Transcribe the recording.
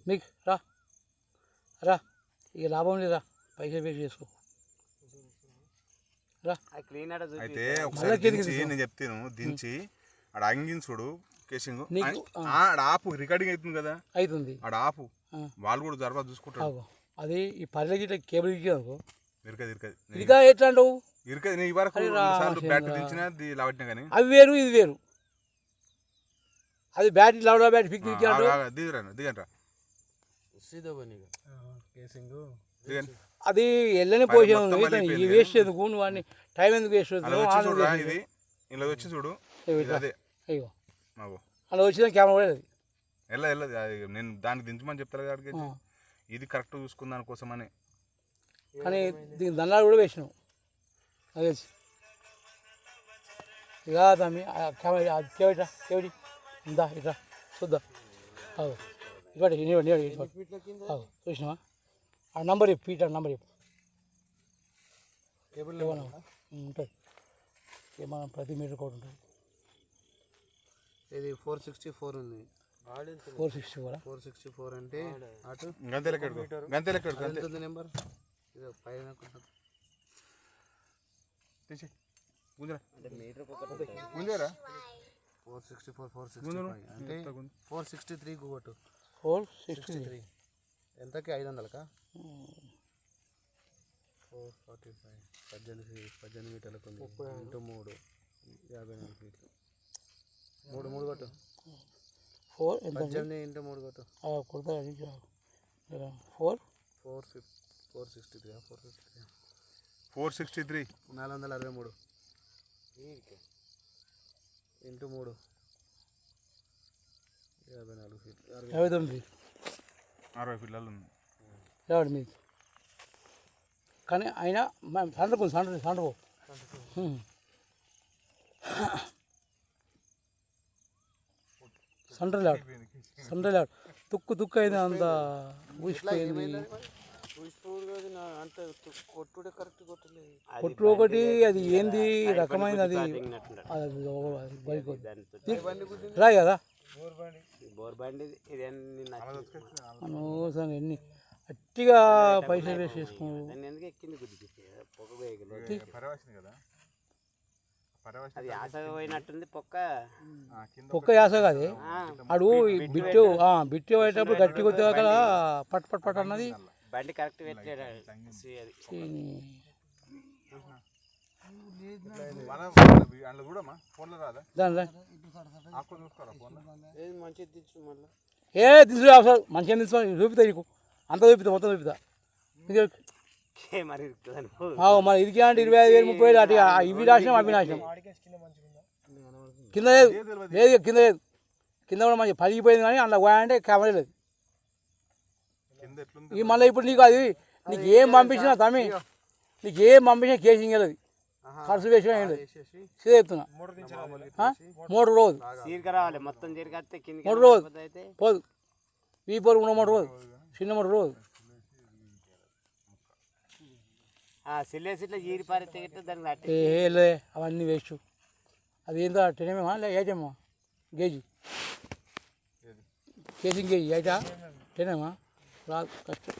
మీకు రా రా ఇక లాభం లేదా పైసలు వేసి చేసుకో రా. అయితే ఒకసారి దించి నేను చెప్తాను దించి ఆడ అంగించుడు కేసింగ్ ఆడ ఆపు రికార్డింగ్ అవుతుంది కదా అవుతుంది ఆడ ఆపు వాళ్ళు కూడా జరబా చూసుకుంటారు. అది ఈ పల్లె గిట్ల కేబుల్ అనుకో ఇరకది ఇరకది ఇదిగా ఎట్లా అంటావు ఇరకది నేను ఈ వరకు బ్యాట్ దించిన లావట్టినా కానీ అవి వేరు ఇది వేరు. అది బ్యాటరీ లవడా బ్యాటరీ ఫిక్స్ దిగరా దిగండ్రా అది ఎల్లని పోసాను ఈ వేస్ట్ ఎందుకు నువ్వు అన్ని టైం ఎందుకు వేస్ట్ ఇది ఇలా వచ్చి చూడు అయ్యో అలా వచ్చిన కెమెరా కూడా వెళ్ళదు నేను దానికి దించమని చెప్తాను కాడికి ఇది కరెక్ట్ చూసుకున్న దానికోసమని. కానీ దీనికి దండాలు కూడా వేసినావు అది ఇక తమ్మి కెమెరా కేవటి ఇందా ఇట్లా చూద్దాం ఇవ్వండి చూసినావా ఆ నంబర్ చెప్పు పీటర్ నంబర్ చెప్పు ఉంటుంది ఏమన్నా ప్రతి మీటర్ కూడా ఉంటుంది. ఇది 464 ఉంది 464 అంటే అటు గంతే లెక్క నెంబర్ ఇది పైన తీసి ముందేరా 464 అంటే 463 కొట్టు 463 ఎంతకి 500కా 445 18 మీటర్లకు ఉంది ఇంటూ 3 54 ఫీట్లు 3 కొట్టు 18 ఇంటూ 3 కొట్టు కొడతా 463 463 ఇంటూ 3 54 ఫీట్లు 59 60 ఫీట్లలో ఉంది ఎవడు మీకు కానీ అయినా సండ్రకు సండ్రు సండ్రలాడు తుక్కు అయింది అంత ఊసిపోయింది. కొట్టు ఒకటి అది ఏంది రకమైనది అది రాయి కదా అనవసరంగా ఎన్ని అట్టిగా పైసలు వేసి చేసుకున్నాడు. పొక్క యాస కాదు అడు బిట్టు పోయేటప్పుడు గట్టి కొద్దిగా కదా పట్ పట్ పట్ అన్నది బండి కరెక్ట్ ఏ తీసుకు అవసరం మంచిగా తీసుకొని చూపితా నీకు అంత చూపితా మొత్తం చూపితా మరి ఇది అంటే 25,000 30,000 అటు ఇవి నాశనం అవి నాశనం కింద లేదు కింద కూడా మంచి పలిగిపోయింది కానీ అందులో పోయాలంటే కెమెరా లేదు. ఈ మళ్ళీ ఇప్పుడు నీకు అది నీకు ఏం పంపించినా తమ్మి నీకు ఏం పంపించినా కేసింగ్ వెళ్ళదు ఖర్చు వేసినా ఏం లేదు చెప్తున్నా 3 రోజు 3 రోజు పోదు ఈ పొరు 3 రోజు చిన్న 3 రోజు అవన్నీ వేస్ట్. అది ఏందో 10 mm లే 8 mm గేజీ కేసింగ్ గేజీ 8 10 mm రాదు కష్టం.